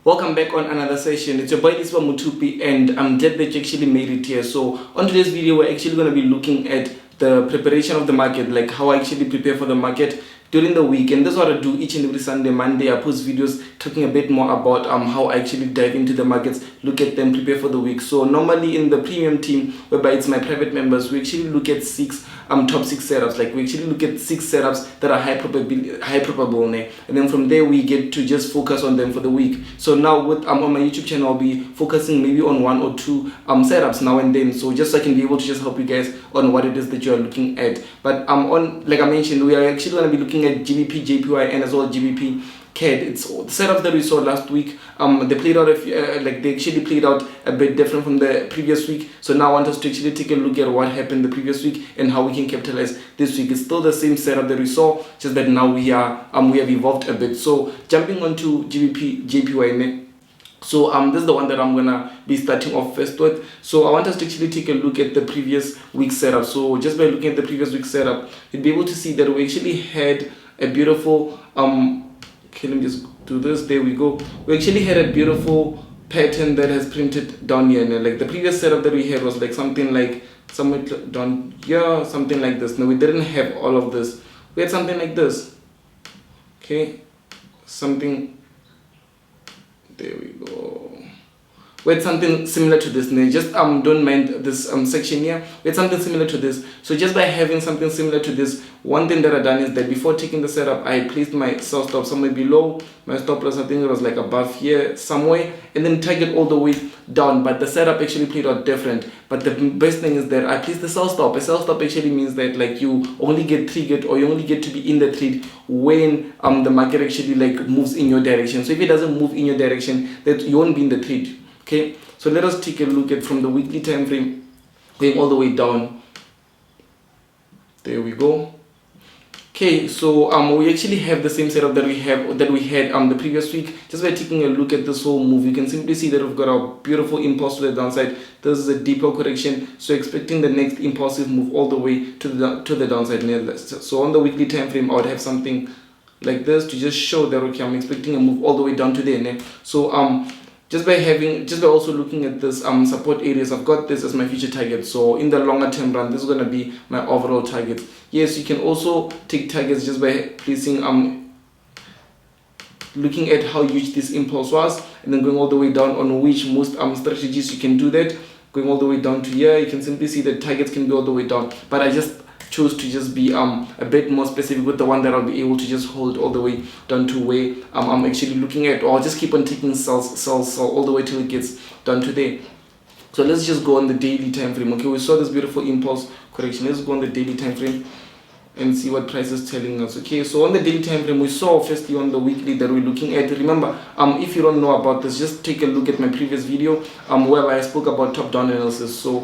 Welcome back on another session. It's your boy Iswa Mutupi and I'm glad that you actually made it here. So on today's video, we're actually going to be looking at the preparation of the market, like how I actually prepare for the market during the week. And this is what I do each and every Sunday, Monday. I post videos talking a bit more about how I actually dive into the markets, look at them, prepare for the week. So normally in the premium team, whereby it's my private members, we actually look at top six setups. Like we actually look at 6 setups that are high probable, and then from there we get to just focus on them for the week. So now with on my YouTube channel, I'll be focusing maybe on 1 or 2 setups now and then, so just so I can be able to just help you guys on what it is that you are looking at. But on, like I mentioned, we are actually going to be looking at GBPJPY and as well GBPCAD. It's the setups that we saw last week. They played out they actually played out a bit different from the previous week. So now I want us to actually take a look at what happened the previous week and how we can capitalize this week. It's still the same setup that we saw, just that now we have evolved a bit. So jumping onto GBPJPY. So this is the one that I'm gonna be starting off first with. So I want us to actually take a look at the previous week setup. So just by looking at the previous week setup, you'll be able to see that we actually had a beautiful okay, let me just do this. There we go. We actually had a beautiful pattern that has printed down here. And like the previous setup that we had was like something like somewhere down here, something like this. No, we didn't have all of this. We had something like this. Okay, something. There we go. We had something similar to this. Now just don't mind this section here. We had something similar to this. So just by having something similar to this, one thing that I done is that before taking the setup, I placed my sell stop somewhere below my stop loss. I think it was like above here somewhere, and then target all the way down. But the setup actually played out different. But the best thing is that I placed the sell stop. A sell stop actually means that like you only get triggered, or you only get to be in the trade when the market actually like moves in your direction. So if it doesn't move in your direction, that you won't be in the trade. Okay, so let us take a look at from the weekly time frame, going all the way down. There we go. Okay, so we actually have the same setup that we had the previous week. Just by taking a look at this whole move, you can simply see that we've got a beautiful impulse to the downside. This is a deeper correction, so expecting the next impulsive move all the way to the downside. So on the weekly time frame, I would have something like this to just show that okay, I'm expecting a move all the way down to there. So just by also looking at this support areas, I've got this as my future target. So in the longer term run, this is going to be my overall target. Yes, you can also take targets just by placing looking at how huge this impulse was, and then going all the way down on which most strategies you can do that. Going all the way down to here, you can simply see that targets can go all the way down, but I just chose to just be a bit more specific with the one that I'll be able to just hold all the way down to where I'm actually looking at, or just keep on taking sells all the way till it gets down to there. So let's just go on the daily time frame. Okay, we saw this beautiful impulse correction. Let's go on the daily time frame and see what price is telling us. Okay, so on the daily time frame, we saw firstly on the weekly that we're looking at. Remember, if you don't know about this, just take a look at my previous video where I spoke about top-down analysis. So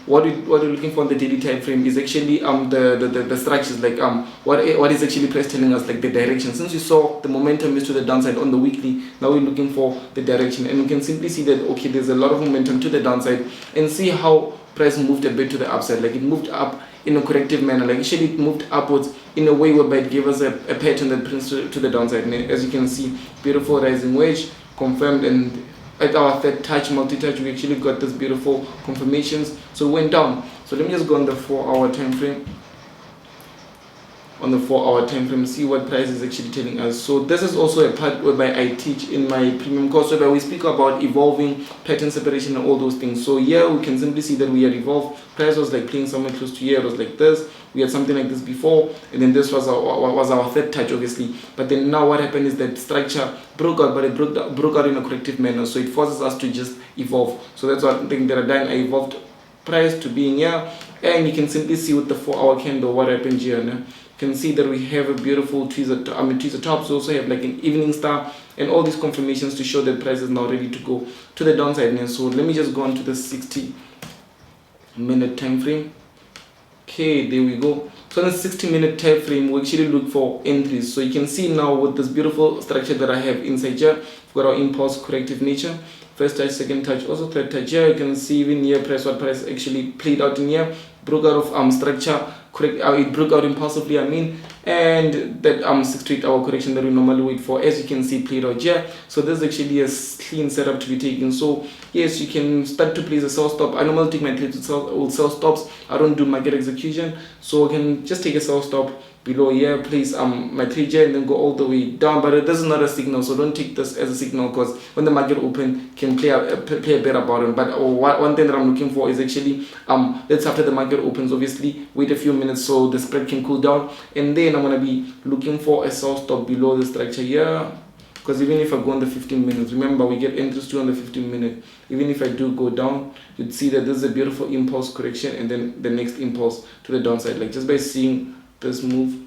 what we're looking for on the daily time frame is actually the structures, like what is actually price telling us, like the direction. Since we saw the momentum is to the downside on the weekly, now we're looking for the direction, and you can simply see that okay, there's a lot of momentum to the downside, and see how price moved a bit to the upside. Like it moved up in a corrective manner, like actually it moved upwards in a way whereby it gave us a pattern that prints to the downside. And as you can see, beautiful rising wedge confirmed, and at our third touch, multi-touch, we actually got this beautiful confirmations, so it went down. So let me just go on the 4-hour time frame. On the 4-hour time frame, see what price is actually telling us. So this is also a part whereby I teach in my premium course, whereby we speak about evolving, pattern separation, and all those things. So here we can simply see that we had evolved. Price was like playing somewhere close to here. It was like this. We had something like this before, and then this was our third touch, obviously. But then now what happened is that structure broke out, but it broke out in a corrective manner. So it forces us to just evolve. So that's one thing that I done. I evolved price to being here, and you can simply see with the 4-hour candle what happened here. You can see that we have a beautiful tweezer tops. We also have like an evening star and all these confirmations to show that price is now ready to go to the downside. So let me just go on to the 60-minute time frame. Okay, there we go. So in the 60-minute time frame, we actually look for entries. So you can see now with this beautiful structure that I have inside here, we've got our impulse corrective nature. First touch, second touch, also third touch. Here you can see even here what price actually played out in here. Broke out of structure, correct, it broke out impulsively, and that 6 to 8 hour correction that we normally wait for, as you can see, played out here. So this is actually a clean setup to be taken. So yes, you can start to place a sell stop. I normally take my trades with sell stops. I don't do market execution, so I can just take a sell stop below here, place my trade here, and then go all the way down. But this is not a signal, so don't take this as a signal, because when the market open, can play a better bottom. But one thing that I'm looking for is actually let's, after the market opens, obviously wait a few minutes so the spread can cool down, and then I'm gonna be looking for a sell stop below the structure here. Because even if I go on the 15 minutes, remember we get interest too on the 15 minute. Even if I do go down, you'd see that this is a beautiful impulse correction, and then the next impulse to the downside. Like just by seeing this move, you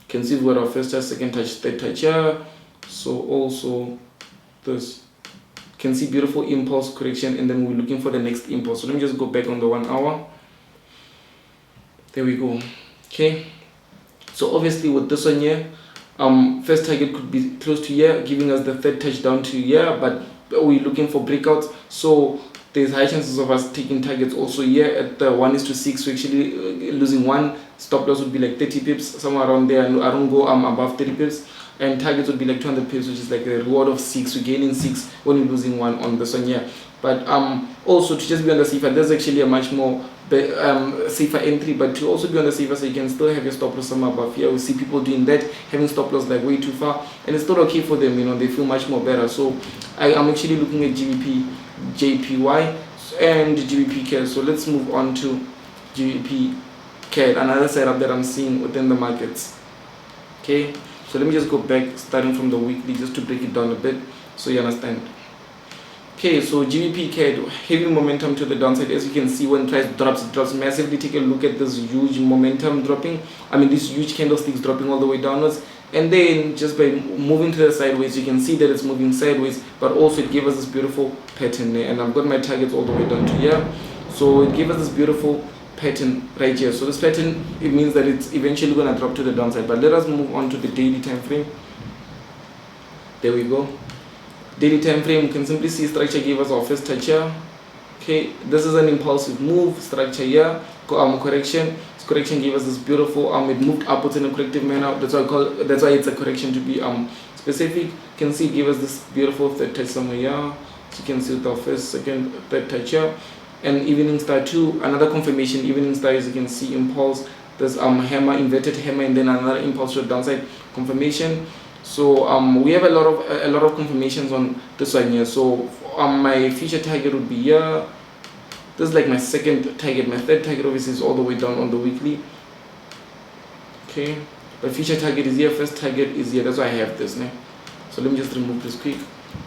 can see we've got our first touch, second touch, third touch here. So also this, you can see beautiful impulse correction, and then we're looking for the next impulse. So let me just go back on the 1 hour. There we go. Okay, so obviously with this one here, first target could be close to here, giving us the third touch down to here, but we're looking for breakouts, so there's high chances of us taking targets also here at the 1:6. We're actually losing one. Stop loss would be like 30 pips, somewhere around there. I don't go above 30 pips, and targets would be like 200 pips, which is like a reward of 6. We're gaining 6 when we're losing 1 on this one here. But also to just be on the safer, there's actually a much more safer entry, but to also be on the safer, so you can still have your stop loss somewhere above here. We see people doing that, having stop loss like way too far, and it's still okay for them, they feel much more better. So I'm actually looking at GBPJPY and GBPCAD. So let's move on to GBPCAD, another setup that I'm seeing within the markets. Okay, so let me just go back, starting from the weekly, just to break it down a bit so you understand. Okay, so GBPCAD, heavy momentum to the downside. As you can see, when price drops, it drops massively. Take a look at this huge momentum dropping. These huge candlesticks dropping all the way downwards. And then just by moving to the sideways, you can see that it's moving sideways, but also it gave us this beautiful pattern there. And I've got my targets all the way down to here. So it gave us this beautiful pattern right here. So this pattern, it means that it's eventually going to drop to the downside. But let us move on to the daily time frame. There we go. Daily time frame, you can simply see structure gave us our first touch here. Okay, this is an impulsive move. Structure here, correction. This correction gave us this beautiful it moved upwards in a corrective manner. That's why it's a correction, to be specific. You can see it gave us this beautiful third touch somewhere here. So you can see with our first, second, third touch here. And evening star 2, another confirmation. Evening star, as you can see, impulse. There's hammer, inverted hammer, and then another impulse to the downside, confirmation. So we have a lot of confirmations on this one here. So my future target would be here. This is like my second target. My third target obviously is all the way down on the weekly. Okay, but future target is here, first target is here. That's why I have this now. So let me just remove this quick.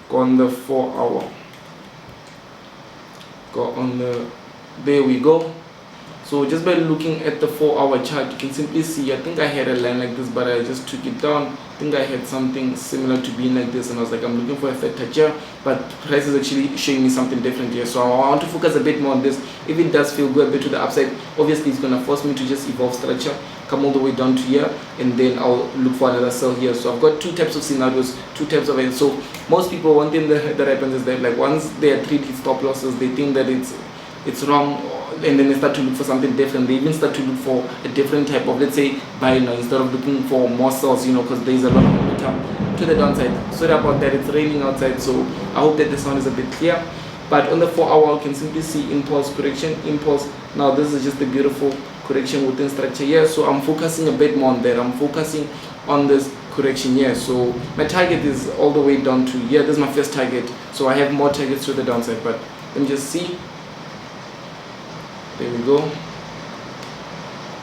Go on the 4 hour. Go on the, there we go. So just by looking at the 4 hour chart, you can simply see, I think I had a line like this, but I just took it down. I think I had something similar to being like this, and I was like, I'm looking for a third touch here, but price is actually showing me something different here. So I want to focus a bit more on this. If it does feel good a bit to the upside, obviously it's going to force me to just evolve structure, come all the way down to here, and then I'll look for another sell here. So I've got two types of scenarios, two types of it. So most people, one thing that happens is that, like, once they are treated stop losses, they think that it's wrong, and then they start to look for something different. They even start to look for a different type of, let's say, buy now, instead of looking for more sells, because there's a lot of momentum to the downside. Sorry about that, it's raining outside, so I hope that the sound is a bit clear. But on the 4 hour, you can simply see impulse, correction, impulse. Now this is just a beautiful correction within structure here, so I'm focusing a bit more on that. I'm focusing on this correction here. So my target is all the way down to here. This is my first target, so I have more targets to the downside, but let me just see. There we go.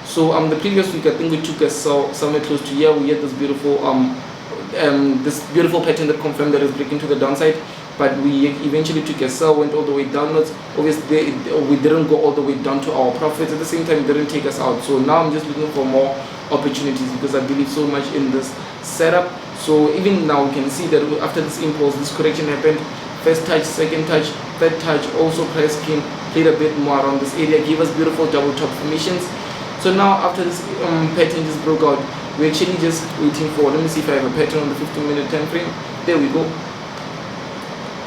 So the previous week, I think we took a sell somewhere close to here. We had this beautiful pattern that confirmed that it's breaking to the downside, but we eventually took a sell, went all the way downwards. Obviously we didn't go all the way down to our profits. At the same time, it didn't take us out. So now I'm just looking for more opportunities, because I believe so much in this setup. So even now we can see that after this impulse, this correction happened. First touch, second touch, third touch, also price came, played a bit more around this area, gave us beautiful double top formations. So now after this pattern just broke out, we're actually just waiting for, let me see if I have a pattern on the 15-minute time frame. There we go.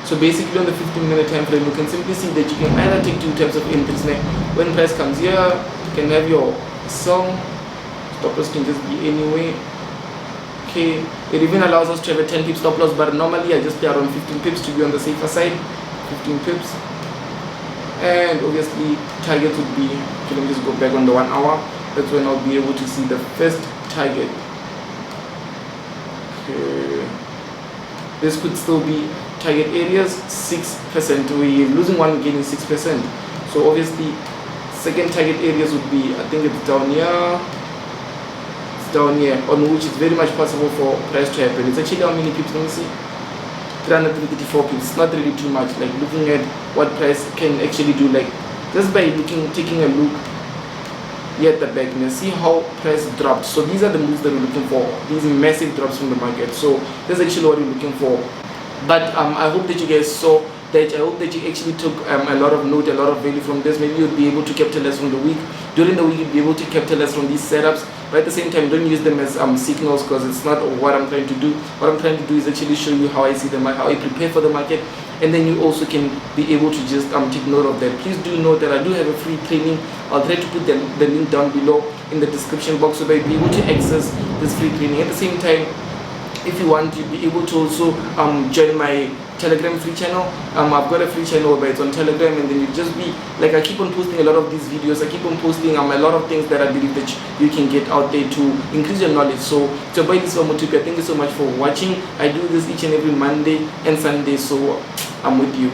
So basically on the 15-minute time frame, you can simply see that you can either take two types of entries. Now when price comes here, you can have your sell, stop loss can just be anywhere. Okay, it even allows us to have a 10 pips stop loss, but normally I just play around 15 pips to be on the safer side. 15 pips. And obviously target would be, okay, let me just go back on the 1 hour. That's when I'll be able to see the first target. Okay, this could still be target areas 6%. We're losing one, gaining 6%. So obviously second target areas would be, I think it's down here. It's down here, on which is very much possible for price to happen. It's actually how many pips, let me see. 334 pips. It's not really too much. Like looking at what price can actually do, like just by taking a look here at the back, you see how price dropped. So these are the moves that we're looking for, these massive drops from the market. So that's actually what we're looking for. But I hope that you guys saw that. I hope that you actually took a lot of note, a lot of value from this. Maybe you'll be able to capitalize from the week. During the week, you'll be able to capitalize from these setups. But at the same time, don't use them as signals, because it's not what I'm trying to do. What I'm trying to do is actually show you how I see the market, how I prepare for the market, and then you also can be able to just take note of that. Please do note that I do have a free training. I'll try to put the link down below in the description box so that you'll be able to access this free training. At the same time, if you want, you'll be able to also join my Telegram free channel. I've got a free channel where it's on Telegram, and then you just be like, I keep on posting a lot of these videos. I keep on posting a lot of things that I believe that you can get out there to increase your knowledge. So it's your boy, this is Mutupia. Thank you so much for watching. I do this each and every Monday and Sunday, so I'm with you.